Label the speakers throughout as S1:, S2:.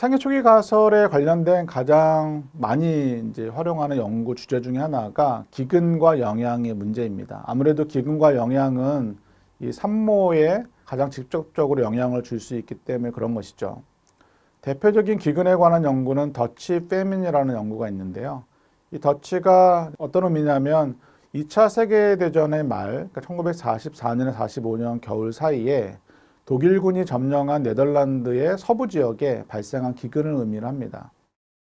S1: 생애 초기 가설에 관련된 가장 많이 이제 활용하는 연구 주제 중에 하나가 기근과 영양의 문제입니다. 아무래도 기근과 영양은 이 산모에 가장 직접적으로 영향을 줄 수 있기 때문에 그런 것이죠. 대표적인 기근에 관한 연구는 더치 페민이라는 연구가 있는데요. 이 더치가 어떤 의미냐면 2차 세계대전의 말, 그러니까 1944년에 45년 겨울 사이에 독일군이 점령한 네덜란드의 서부 지역에 발생한 기근을 의미를 합니다.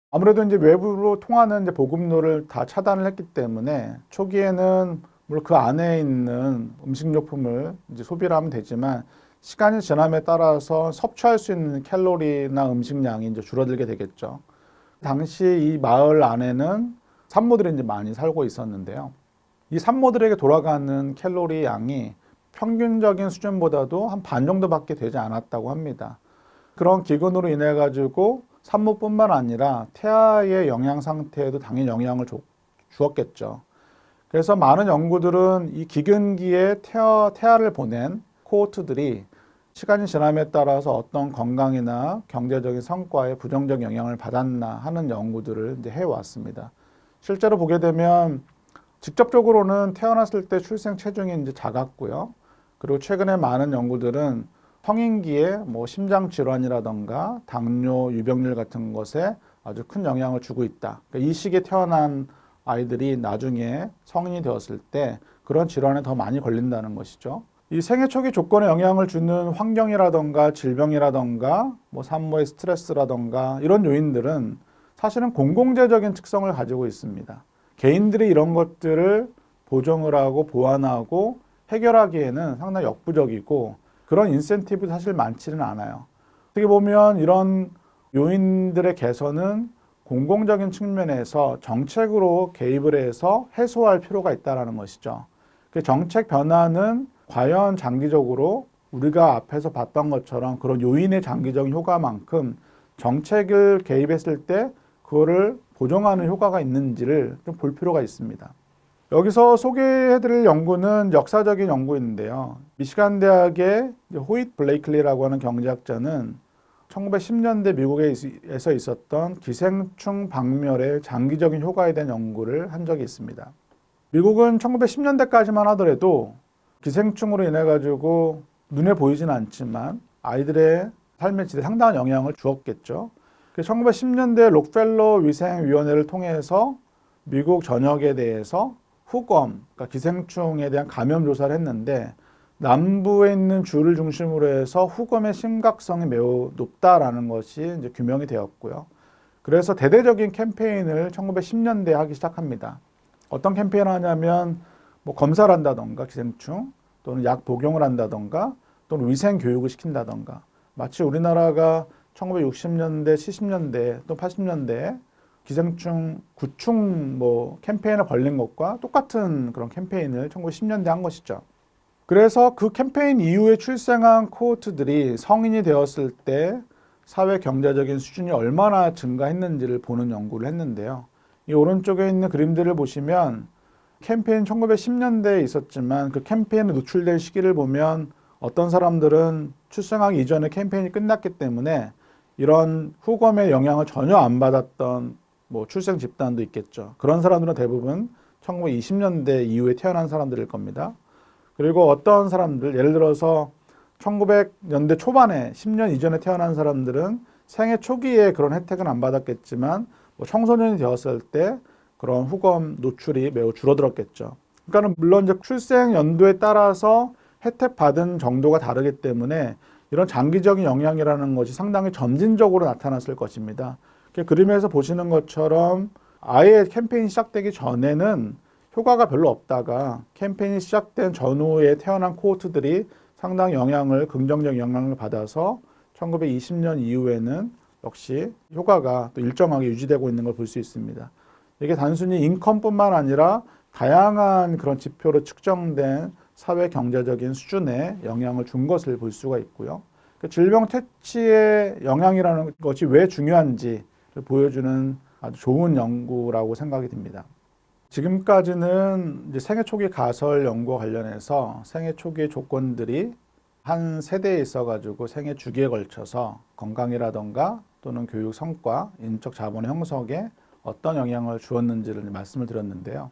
S1: 아무래도 이제 외부로 통하는 이제 보급로를 다 차단을 했기 때문에 초기에는 물론 그 안에 있는 음식료품을 이제 소비를 하면 되지만 시간이 지남에 따라서 섭취할 수 있는 칼로리나 음식량이 이제 줄어들게 되겠죠. 당시 이 마을 안에는 산모들이 이제 많이 살고 있었는데요. 이 산모들에게 돌아가는 칼로리 양이 평균적인 수준보다도 한 반 정도밖에 되지 않았다고 합니다. 그런 기근으로 인해 가지고 산모뿐만 아니라 태아의 영양 상태에도 당연히 영향을 주었겠죠. 그래서 많은 연구들은 이 기근기에 태아를 보낸 코호트들이 시간이 지남에 따라서 어떤 건강이나 경제적인 성과에 부정적 영향을 받았나 하는 연구들을 이제 해왔습니다. 실제로 보게 되면 직접적으로는 태어났을 때 출생 체중이 이제 작았고요. 그리고 최근에 많은 연구들은 성인기에 뭐 심장 질환이라던가 당뇨, 유병률 같은 것에 아주 큰 영향을 주고 있다. 그러니까 이 시기에 태어난 아이들이 나중에 성인이 되었을 때 그런 질환에 더 많이 걸린다는 것이죠. 이 생애 초기 조건에 영향을 주는 환경이라던가 질병이라던가 뭐 산모의 스트레스라던가 이런 요인들은 사실은 공공재적인 특성을 가지고 있습니다. 개인들이 이런 것들을 보정을 하고 보완하고 해결하기에는 상당히 역부족이고 그런 인센티브 사실 많지는 않아요. 어떻게 보면 이런 요인들의 개선은 공공적인 측면에서 정책으로 개입을 해서 해소할 필요가 있다는 것이죠. 그 정책 변화는 과연 장기적으로 우리가 앞에서 봤던 것처럼 그런 요인의 장기적인 효과만큼 정책을 개입했을 때 그거를 보정하는 효과가 있는지를 좀 볼 필요가 있습니다. 여기서 소개해드릴 연구는 역사적인 연구인데요. 미시간 대학의 호잇 블레이클리라고 하는 경제학자는 1910년대 미국에서 있었던 기생충 박멸의 장기적인 효과에 대한 연구를 한 적이 있습니다. 미국은 1910년대까지만 하더라도 기생충으로 인해 가지고 눈에 보이진 않지만 아이들의 삶의 질에 상당한 영향을 주었겠죠. 1910년대 록펠러 위생위원회를 통해서 미국 전역에 대해서 후검, 그러니까 기생충에 대한 감염 조사를 했는데 남부에 있는 주를 중심으로 해서 후검의 심각성이 매우 높다라는 것이 이제 규명이 되었고요. 그래서 대대적인 캠페인을 1910년대에 하기 시작합니다. 어떤 캠페인을 하냐면 뭐 검사를 한다던가 기생충 또는 약 복용을 한다던가 또는 위생 교육을 시킨다던가 마치 우리나라가 1960년대, 70년대 또 80년대 기생충 구충 뭐 캠페인을 벌린 것과 똑같은 그런 캠페인을 1910년대 한 것이죠. 그래서 그 캠페인 이후에 출생한 코호트들이 성인이 되었을 때 사회 경제적인 수준이 얼마나 증가했는지를 보는 연구를 했는데요. 이 오른쪽에 있는 그림들을 보시면 캠페인 1910년대에 있었지만 그 캠페인에 노출된 시기를 보면 어떤 사람들은 출생하기 이전에 캠페인이 끝났기 때문에 이런 후검의 영향을 전혀 안 받았던 뭐 출생 집단도 있겠죠. 그런 사람들은 대부분 1920년대 이후에 태어난 사람들일 겁니다. 그리고 어떤 사람들, 예를 들어서 1900년대 초반에 10년 이전에 태어난 사람들은 생애 초기에 그런 혜택은 안 받았겠지만 뭐 청소년이 되었을 때 그런 후검 노출이 매우 줄어들었겠죠. 그러니까 물론 이제 출생 연도에 따라서 혜택 받은 정도가 다르기 때문에 이런 장기적인 영향이라는 것이 상당히 점진적으로 나타났을 것입니다. 그림에서 보시는 것처럼 아예 캠페인이 시작되기 전에는 효과가 별로 없다가 캠페인이 시작된 전후에 태어난 코호트들이 상당히 긍정적 영향을 받아서 1920년 이후에는 역시 효과가 또 일정하게 유지되고 있는 걸 볼 수 있습니다. 이게 단순히 인컴뿐만 아니라 다양한 그런 지표로 측정된 사회 경제적인 수준에 영향을 준 것을 볼 수가 있고요. 질병 퇴치의 영향이라는 것이 왜 중요한지를 보여주는 아주 좋은 연구라고 생각이 듭니다. 지금까지는 이제 생애 초기 가설 연구와 관련해서 생애 초기의 조건들이 한 세대에 있어가지고 생애 주기에 걸쳐서 건강이라던가 또는 교육 성과, 인적 자본 형성에 어떤 영향을 주었는지를 말씀을 드렸는데요.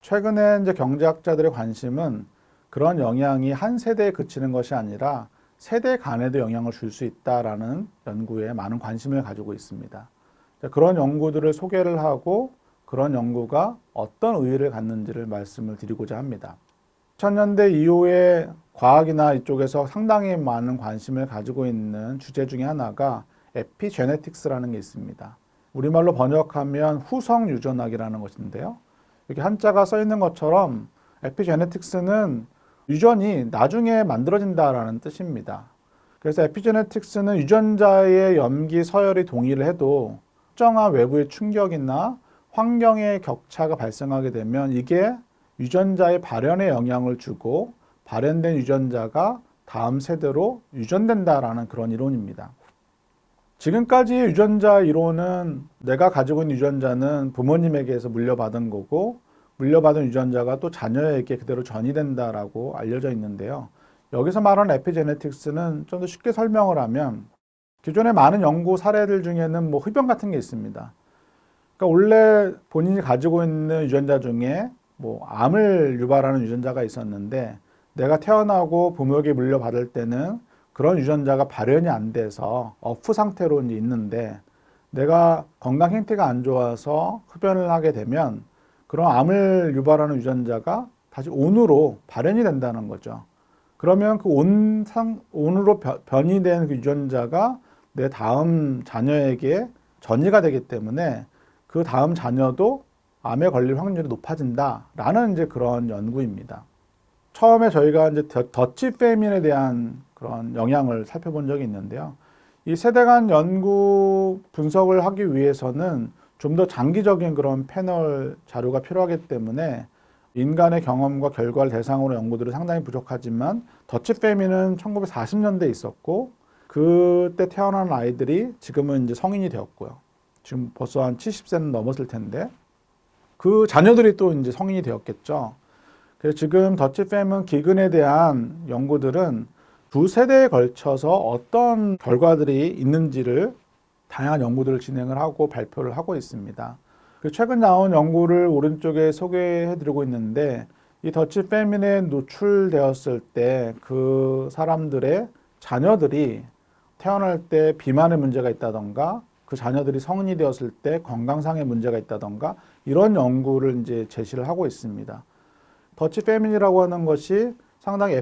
S1: 최근에 이제 경제학자들의 관심은 그런 영향이 한 세대에 그치는 것이 아니라 세대 간에도 영향을 줄 수 있다라는 연구에 많은 관심을 가지고 있습니다. 그런 연구들을 소개를 하고 그런 연구가 어떤 의의를 갖는지를 말씀을 드리고자 합니다. 2000년대 이후에 과학이나 이쪽에서 상당히 많은 관심을 가지고 있는 주제 중에 하나가 에피제네틱스라는 게 있습니다. 우리말로 번역하면 후성 유전학이라는 것인데요. 이렇게 한자가 써 있는 것처럼 에피제네틱스는 유전이 나중에 만들어진다라는 뜻입니다. 그래서 에피제네틱스는 유전자의 염기 서열이 동일을 해도 특정한 외부의 충격이나 환경의 격차가 발생하게 되면 이게 유전자의 발현에 영향을 주고 발현된 유전자가 다음 세대로 유전된다라는 그런 이론입니다. 지금까지의 유전자 이론은 내가 가지고 있는 유전자는 부모님에게서 물려받은 거고 물려받은 유전자가 또 자녀에게 그대로 전이된다라고 알려져 있는데요. 여기서 말하는 에피제네틱스는 좀 더 쉽게 설명을 하면 기존의 많은 연구 사례들 중에는 뭐 흡연 같은 게 있습니다. 그러니까 원래 본인이 가지고 있는 유전자 중에 뭐 암을 유발하는 유전자가 있었는데 내가 태어나고 부모에게 물려받을 때는 그런 유전자가 발현이 안 돼서 어프 상태로 이제 있는데 내가 건강 상태가 안 좋아서 흡연을 하게 되면 그런 암을 유발하는 유전자가 다시 온으로 발현이 된다는 거죠. 그러면 그 온으로 변이 된 그 유전자가 내 다음 자녀에게 전이가 되기 때문에 그 다음 자녀도 암에 걸릴 확률이 높아진다라는 이제 그런 연구입니다. 처음에 저희가 이제 더치 페민에 대한 그런 영향을 살펴본 적이 있는데요. 이 세대 간 연구 분석을 하기 위해서는 좀 더 장기적인 그런 패널 자료가 필요하기 때문에 인간의 경험과 결과를 대상으로 연구들이 상당히 부족하지만 더치 페민은 1940년대에 있었고 그때 태어난 아이들이 지금은 이제 성인이 되었고요. 지금 벌써 한 70세는 넘었을 텐데 그 자녀들이 또 이제 성인이 되었겠죠. 그래서 지금 더치 페민 기근에 대한 연구들은 두 세대에 걸쳐서 어떤 결과들이 있는지를 다양한 연구들을 진행을 하고 발표를 하고 있습니다. 최근 나온 연구를 오른쪽에 소개해 드리고 있는데 이 더치 페민에 노출되었을 때 그 사람들의 자녀들이 태어날 때 비만의 문제가 있다던가 그 자녀들이 성인이 되었을 때 건강상의 문제가 있다던가 이런 연구를 이제 제시를 하고 있습니다. 더치 페민이라고 하는 것이 상당히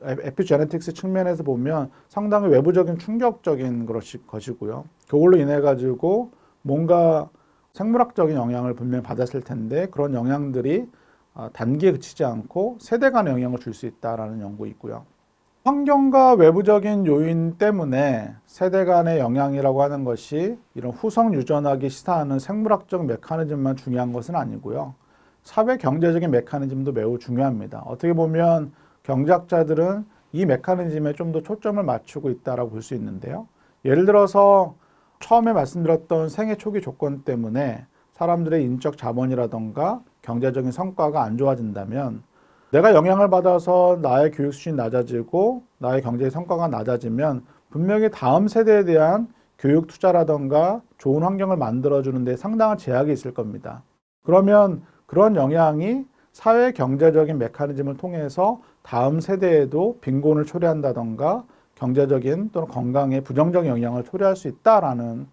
S1: 에피제네틱스 측면에서 보면 상당히 외부적인 충격적인 것이고요. 그걸로 인해 가지고 뭔가 생물학적인 영향을 분명히 받았을 텐데 그런 영향들이 단기에 그치지 않고 세대 간의 영향을 줄 수 있다라는 연구 있고요. 환경과 외부적인 요인 때문에 세대 간의 영향이라고 하는 것이 이런 후성 유전학이 시사하는 생물학적 메커니즘만 중요한 것은 아니고요. 사회 경제적인 메커니즘도 매우 중요합니다. 어떻게 보면 경제학자들은 이 메커니즘에 좀 더 초점을 맞추고 있다고 볼 수 있는데요. 예를 들어서 처음에 말씀드렸던 생애 초기 조건 때문에 사람들의 인적 자본이라던가 경제적인 성과가 안 좋아진다면 내가 영향을 받아서 나의 교육 수준이 낮아지고 나의 경제 성과가 낮아지면 분명히 다음 세대에 대한 교육 투자라던가 좋은 환경을 만들어주는 데 상당한 제약이 있을 겁니다. 그러면 그런 영향이 사회 경제적인 메커니즘을 통해서 다음 세대에도 빈곤을 초래한다던가 경제적인 또는 건강에 부정적 영향을 초래할 수 있다라는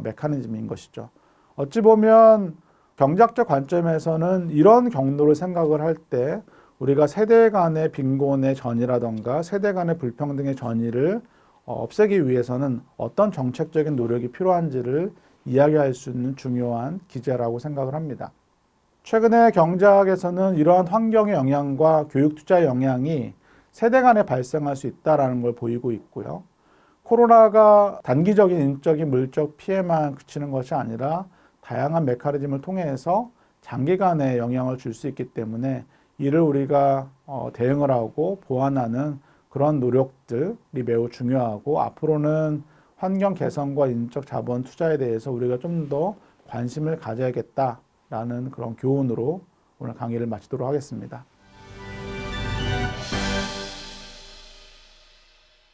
S1: 메커니즘인 것이죠. 어찌 보면 경제학적 관점에서는 이런 경로를 생각을 할 때 우리가 세대 간의 빈곤의 전이라던가 세대 간의 불평등의 전이를 없애기 위해서는 어떤 정책적인 노력이 필요한지를 이야기할 수 있는 중요한 기제라고 생각을 합니다. 최근에 경제학에서는 이러한 환경의 영향과 교육 투자의 영향이 세대 간에 발생할 수 있다는 걸 보이고 있고요. 코로나가 단기적인 인적인 물적 피해만 그치는 것이 아니라 다양한 메커니즘을 통해서 장기간에 영향을 줄 수 있기 때문에 이를 우리가 대응을 하고 보완하는 그런 노력들이 매우 중요하고 앞으로는 환경 개선과 인적 자본 투자에 대해서 우리가 좀 더 관심을 가져야겠다라는 그런 교훈으로 오늘 강의를 마치도록 하겠습니다.